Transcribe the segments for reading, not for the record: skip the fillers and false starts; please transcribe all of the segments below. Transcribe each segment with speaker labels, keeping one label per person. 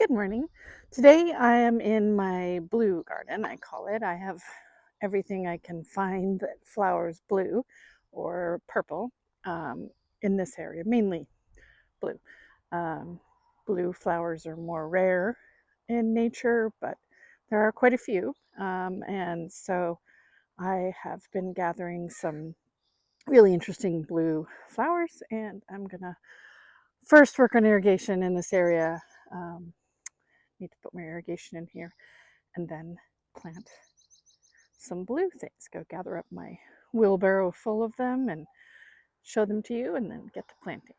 Speaker 1: Good morning. Today I am in my blue garden, I call it. I have everything I can find that flowers blue or purple in this area, mainly blue. Um, Blue flowers are more rare in nature, but there are quite a few. And so I have been gathering some really interesting blue flowers, and I'm gonna first work on irrigation in this area. Need to put my irrigation in here and then plant some blue things. Go gather up my wheelbarrow full of them and show them to you, and then get to planting.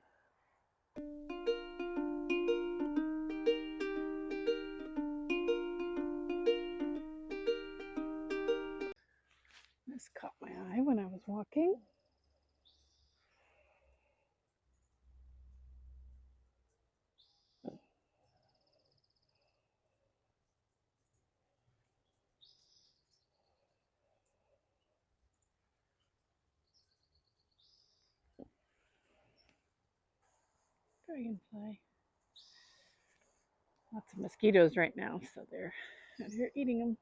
Speaker 1: This caught my eye when I was walking. Dragonfly. Lots of mosquitoes right now, so they're out here eating them.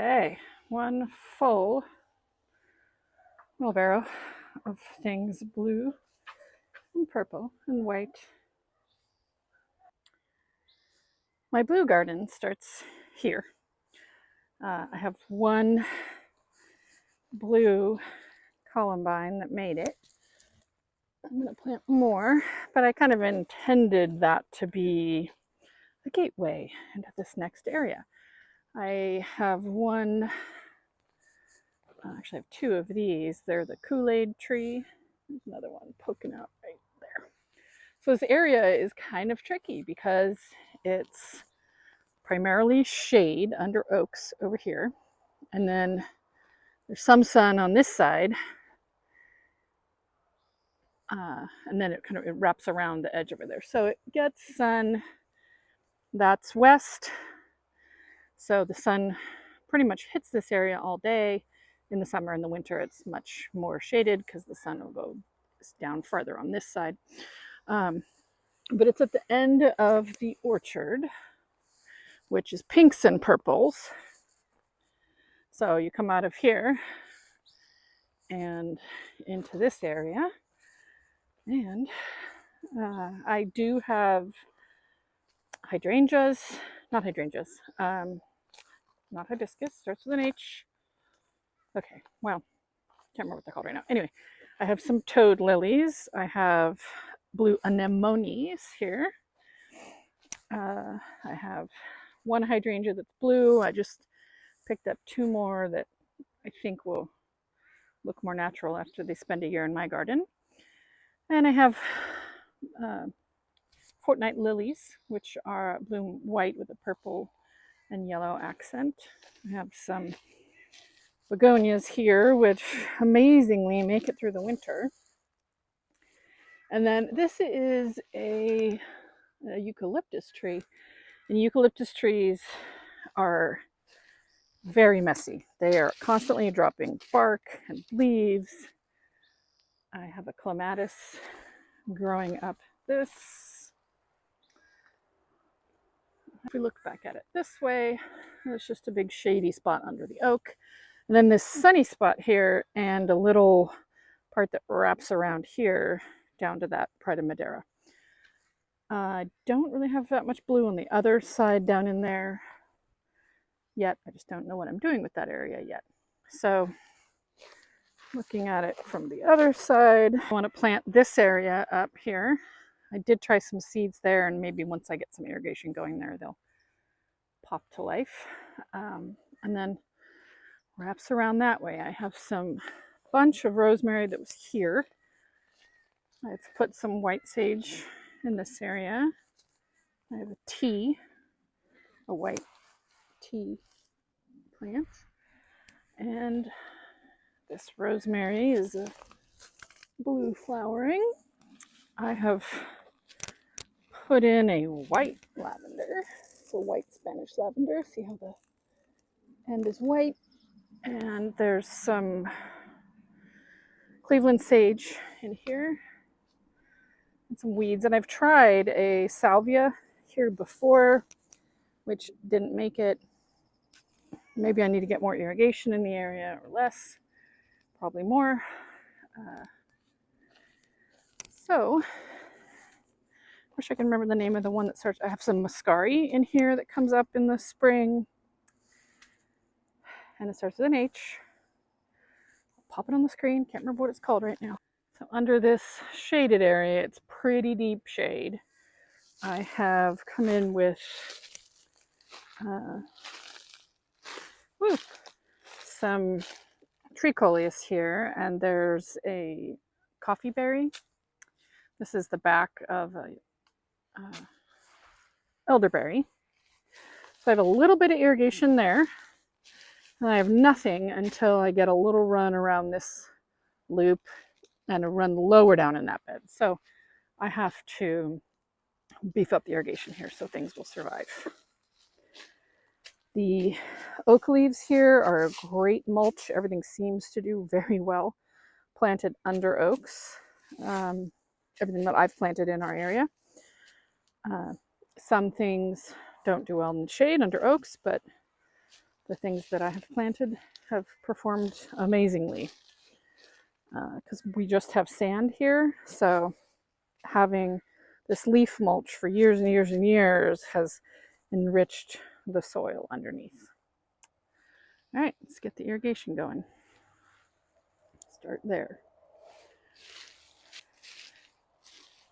Speaker 1: Okay, one full wheelbarrow of things blue and purple and white. My blue garden starts here. I have one blue columbine that made it. I'm going to plant more, but I kind of intended that to be the gateway into this next area. I have actually I have two of these. They're the Kool-Aid tree. There's another one poking out right there. So this area is kind of tricky because it's primarily shade under oaks over here. And then there's some sun on this side. And then it wraps around the edge over there. So it gets sun, that's west. So the sun pretty much hits this area all day. In the summer and the winter, it's much more shaded because the sun will go down farther on this side. But it's at the end of the orchard, which is pinks and purples. So you come out of here and into this area. And I do have hydrangeas, not hibiscus, starts with an H. Okay, well, can't remember what they're called right now. Anyway, I have some toad lilies. I have blue anemones here. I have one hydrangea that's blue. I just picked up two more that I think will look more natural after they spend a year in my garden. And I have fortnight lilies, which are bloom white with a purple and yellow accent. I have some begonias here, which amazingly make it through the winter. And then this is a eucalyptus tree. And eucalyptus trees are very messy. They are constantly dropping bark and leaves. I have a clematis growing up this. If we look back at it this way, there's just a big shady spot under the oak. And then this sunny spot here and a little part that wraps around here down to that Pride of Madeira. I don't really have that much blue on the other side down in there yet. I just don't know what I'm doing with that area yet. So looking at it from the other side, I want to plant this area up here. I did try some seeds there, and maybe once I get some irrigation going there, they'll pop to life. And then wraps around that way. I have some bunch of rosemary that was here. I've put some white sage in this area. I have a white tea plant. And this rosemary is a blue flowering. I have put in a white lavender. It's a white Spanish lavender. See how the end is white? And there's some Cleveland sage in here and some weeds. And I've tried a salvia here before, which didn't make it. Maybe I need to get more irrigation in the area or less, probably more. So, wish I can remember the name of the one that starts. I have some muscari in here that comes up in the spring, and it starts with an H. I'll pop it on the screen. Can't remember what it's called right now. So under this shaded area, it's pretty deep shade. I have come in with some tree coleus here, and there's a coffee berry. This is the back of a elderberry. So I have a little bit of irrigation there, and I have nothing until I get a little run around this loop and a run lower down in that bed. So I have to beef up the irrigation here so things will survive. The oak leaves here are a great mulch. Everything seems to do very well. Planted under oaks. Everything that I've planted in our area. Some things don't do well in the shade under oaks, but the things that I have planted have performed amazingly. Because we just have sand here, so having this leaf mulch for years and years and years has enriched the soil underneath. All right, let's get the irrigation going. Start there.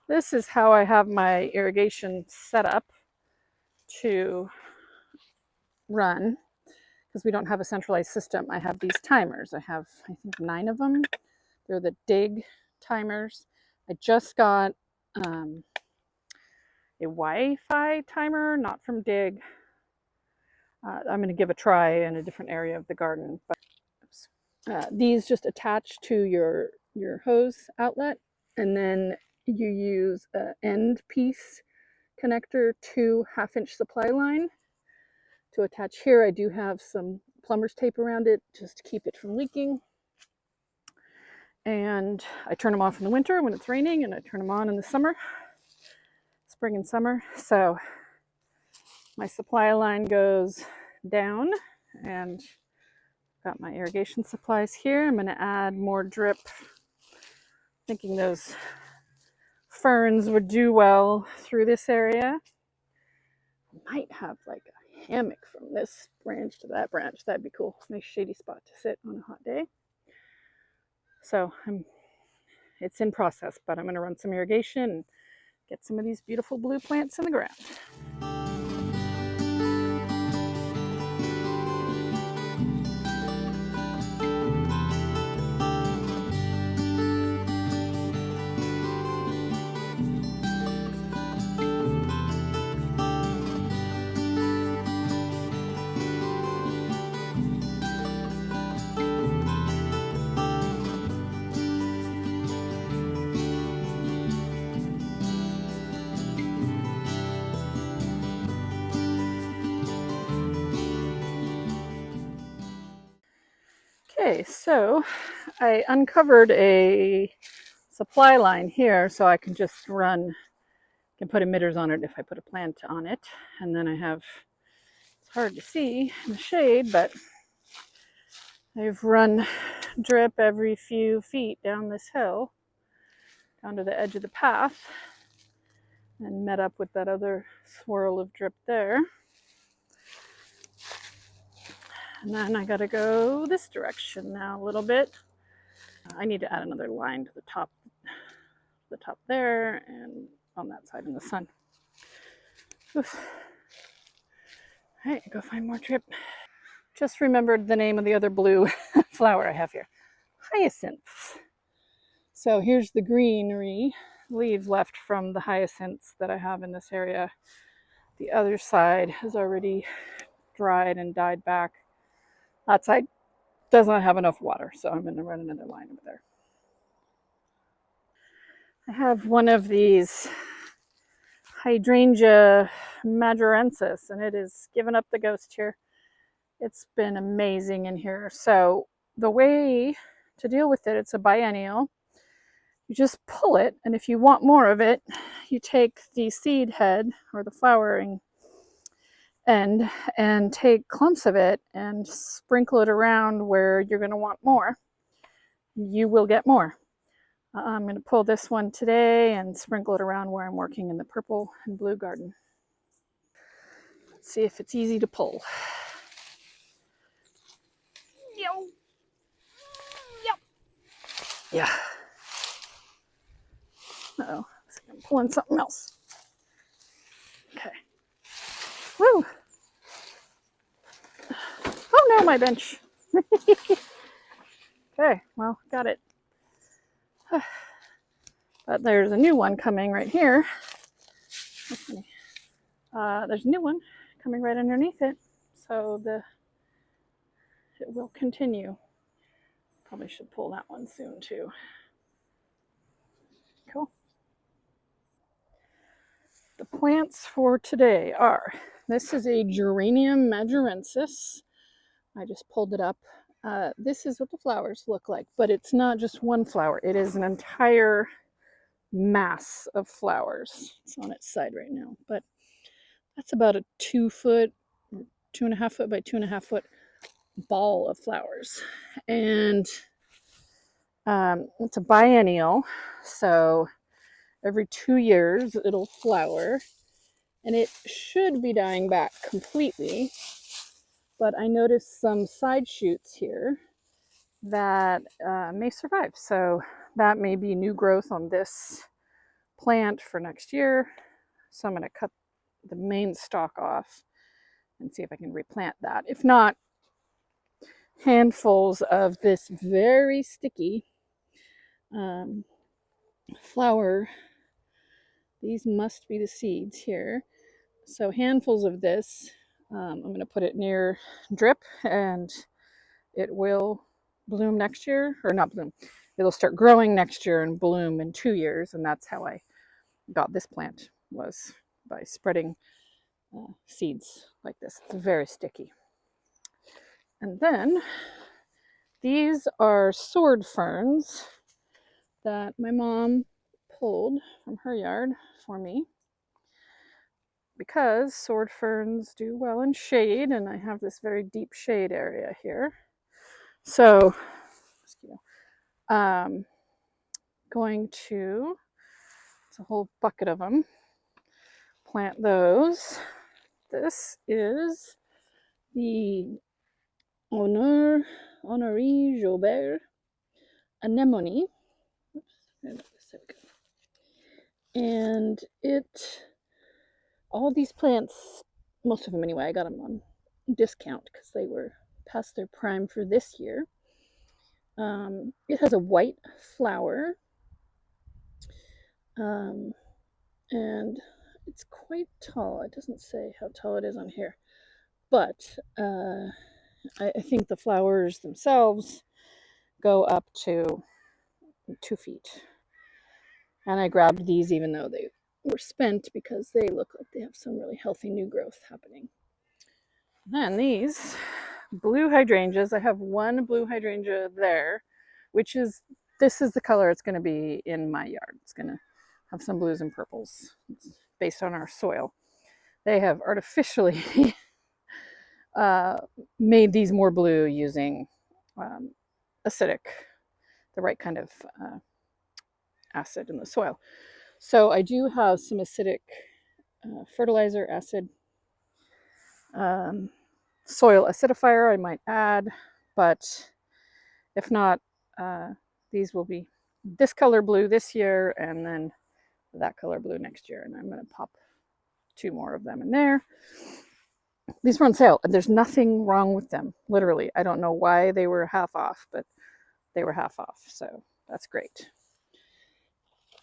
Speaker 1: This is how I have my irrigation set up to run, because we don't have a centralized system. I have these timers. I have, I think, 9 of them. They're the Dig timers. I just got a Wi-Fi timer, not from Dig. I'm going to give a try in a different area of the garden. But these just attach to your hose outlet, and then you use an end piece connector to 1/2-inch supply line to attach here. I do have some plumber's tape around it just to keep it from leaking. And I turn them off in the winter when it's raining, and I turn them on in the summer, spring and summer. So my supply line goes down, and got my irrigation supplies here. I'm going to add more drip, thinking those ferns would do well through this area. I might have like a hammock from this branch to that branch. That'd be cool. Nice shady spot to sit on a hot day. So it's in process, but I'm going to run some irrigation and get some of these beautiful blue plants in the ground. Okay, so I uncovered a supply line here, so I can just run, can put emitters on it if I put a plant on it. And then I have, it's hard to see in the shade, but I've run drip every few feet down this hill, down to the edge of the path, and met up with that other swirl of drip there. And then I gotta go this direction now a little bit. I need to add another line to the top there and on that side in the sun. Oof. All right, go find more drip. just remembered the name of the other blue flower I have here. Hyacinths. So here's the greenery leaves left from the hyacinths that I have in this area. The other side has already dried and died back. That side does not have enough water, so I'm going to run another line over there. I have one of these Hydrangea majorensis, and it has given up the ghost here. It's been amazing in here. So the way to deal with it, it's a biennial. You just pull it, and if you want more of it, you take the seed head or the flowering end and take clumps of it and sprinkle it around where you're going to want more. You will get more. I'm going to pull this one today and sprinkle it around where I'm working in the purple and blue garden. Let's see if it's easy to pull. Yep. Yeah. Uh-oh, I'm pulling something else. Okay. Woo! Oh no, my bench. Okay, well, got it. But there's a new one coming right here. There's a new one coming right underneath it, so it will continue. Probably should pull that one soon too. Cool. The plants for today are, this is a Geranium majorensis. I just pulled it up. This is what the flowers look like, but it's not just one flower. It is an entire mass of flowers. It's on its side right now, but that's about a 2 foot, 2.5 foot by 2.5 foot ball of flowers. And it's a biennial, so every 2 years it'll flower, and it should be dying back completely, but I noticed some side shoots here that may survive, so that may be new growth on this plant for next year. So I'm going to cut the main stalk off and see if I can replant that. If not, handfuls of this very sticky flower. These must be the seeds here. So handfuls of this. I'm going to put it near drip, and it will bloom next year, or not bloom. It'll start growing next year and bloom in 2 years, and that's how I got this plant, was by spreading seeds like this. It's very sticky. And then these are sword ferns that my mom pulled from her yard for me, because sword ferns do well in shade, and I have this very deep shade area here. So going to, it's a whole bucket of them, plant those. This is the Honorée Joubert anemone. And all these plants, most of them anyway, I got them on discount because they were past their prime for this year. It has a white flower, and it's quite tall. It doesn't say how tall it is on here, but I think the flowers themselves go up to 2 feet. And I grabbed these even though they were spent, because they look like they have some really healthy new growth happening. And these blue hydrangeas, I have one blue hydrangea there, this is the color it's going to be in my yard. It's going to have some blues and purples. It's based on our soil. They have artificially made these more blue using acidic, the right kind of acid in the soil. So I do have some acidic fertilizer acid, soil acidifier I might add, but if not, these will be this color blue this year and then that color blue next year. And I'm going to pop 2 more of them in there. These were on sale, and there's nothing wrong with them. Literally, I don't know why they were half off, but they were half off, so that's great.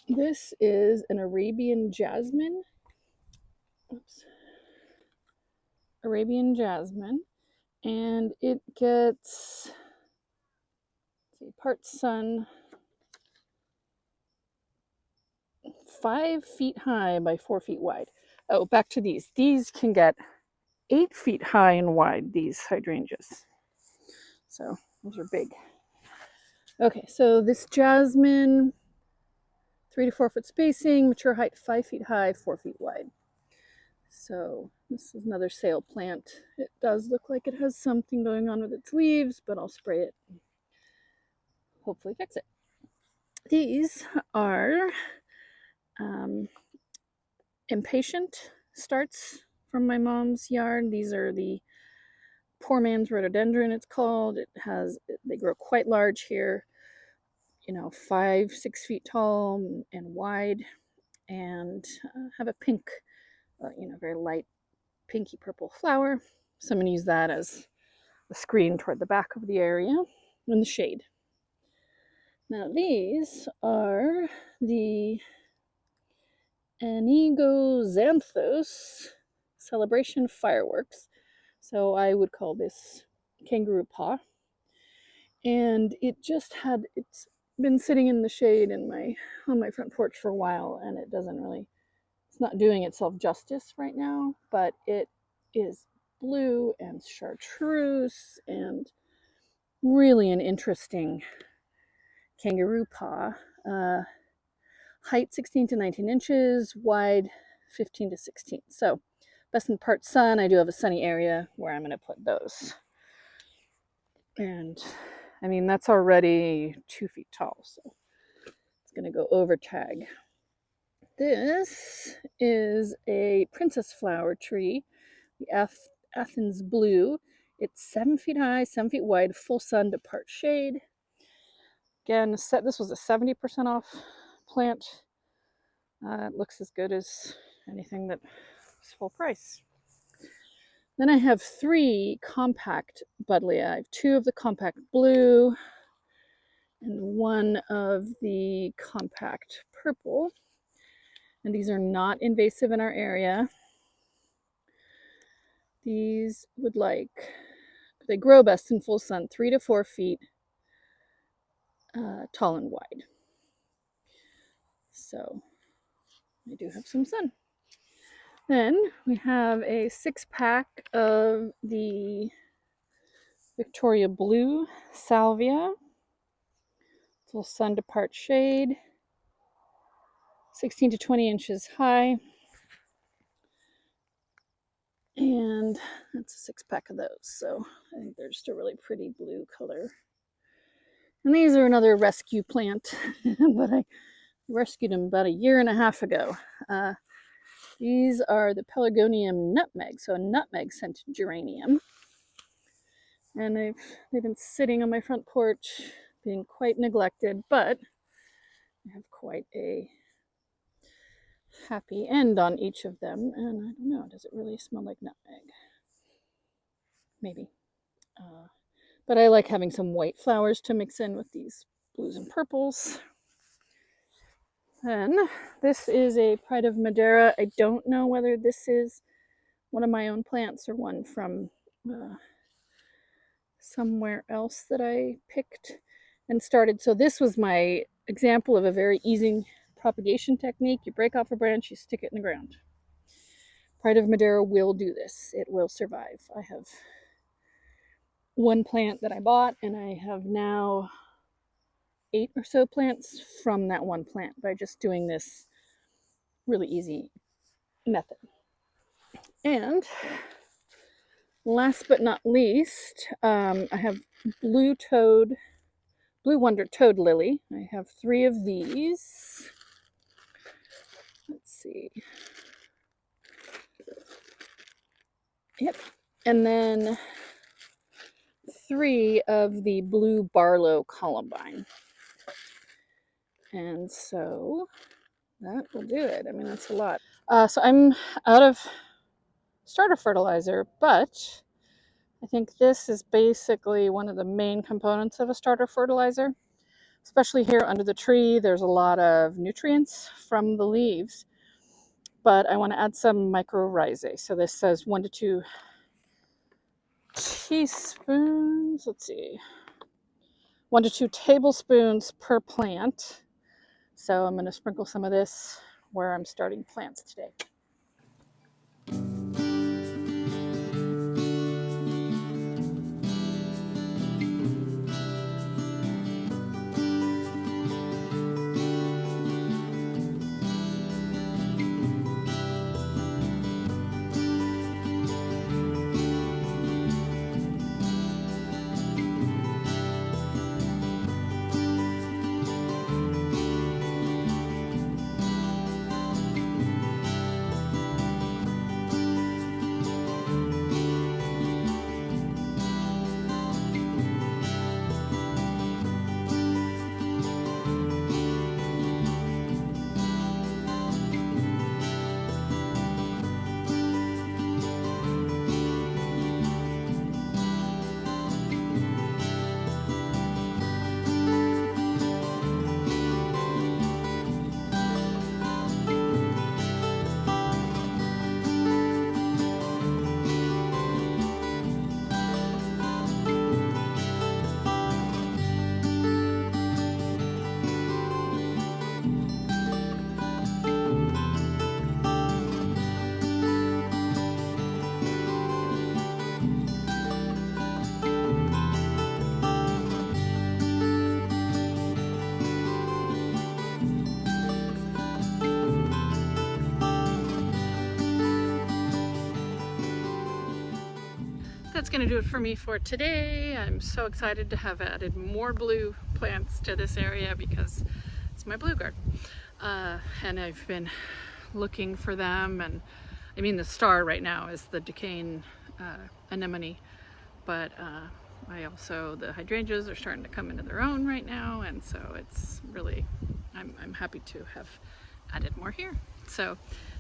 Speaker 1: This is an Arabian jasmine. Oops. Arabian jasmine, and it gets, let's see, part sun, 5 feet high by 4 feet wide. Oh, back to these. These can get 8 feet high and wide, these hydrangeas. So those are big. Okay, so this jasmine, 3 to 4 foot spacing, mature height 5 feet high, 4 feet wide. So this is another sale plant. It does look like it has something going on with its leaves, but I'll spray it and hopefully fix it. These are impatient starts from my mom's yard. These are the poor man's rhododendron, it's called. They grow quite large here, 5-6 feet tall and wide, and have a pink, very light pinky purple flower. So I'm going to use that as a screen toward the back of the area in the shade. Now these are the Anigoxanthos celebration fireworks. So I would call this kangaroo paw. And it's been sitting in the shade on my front porch for a while, and it's not doing itself justice right now, but it is blue and chartreuse and really an interesting kangaroo paw. Height 16 to 19 inches, wide 15 to 16. So best in part sun. I do have a sunny area where I'm going to put those. And I mean, that's already 2 feet tall, so it's going to go over tag. This is a princess flower tree, the Athens blue. It's 7 feet high, 7 feet wide, full sun to part shade. Again, this was a 70% off plant. It looks as good as anything that is full price. Then I have 3 compact buddleia. I have 2 of the compact blue and 1 of the compact purple. And these are not invasive in our area. These they grow best in full sun, 3 to 4 feet tall and wide. So I do have some sun. Then we have a 6-pack of the Victoria Blue Salvia. Full sun to part shade, 16 to 20 inches high. And that's a 6-pack of those. So I think they're just a really pretty blue color. And these are another rescue plant, but I rescued them about 1.5 years ago. These are the Pelargonium nutmeg, so a nutmeg scented geranium. And they've been sitting on my front porch, being quite neglected, but I have quite a happy end on each of them. And I don't know, does it really smell like nutmeg? Maybe. But I like having some white flowers to mix in with these blues and purples. Then this is a Pride of Madeira. I don't know whether this is one of my own plants or one from somewhere else that I picked and started. So this was my example of a very easy propagation technique. You break off a branch, you stick it in the ground. Pride of Madeira will do this. It will survive. I have 1 plant that I bought, and I have now 8 or so plants from that 1 plant by just doing this really easy method. And last but not least, I have Blue Wonder Toad Lily. I have 3 of these. Let's see. Yep. And then 3 of the Blue Barlow Columbine. And so that will do it. I mean, that's a lot. So I'm out of starter fertilizer, but I think this is basically one of the main components of a starter fertilizer. Especially here under the tree, there's a lot of nutrients from the leaves, but I want to add some mycorrhizae. So this says 1 to 2 teaspoons, let's see, 1 to 2 tablespoons per plant. So I'm going to sprinkle some of this where I'm starting plants today. That's going to do it for me for today. I'm so excited to have added more blue plants to this area because it's my blue garden. And I've been looking for them, and I mean the star right now is the Duquesne anemone, but the hydrangeas are starting to come into their own right now, and so it's really, I'm happy to have added more here. So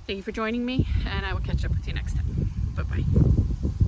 Speaker 1: thank you for joining me, and I will catch up with you next time. Bye-bye.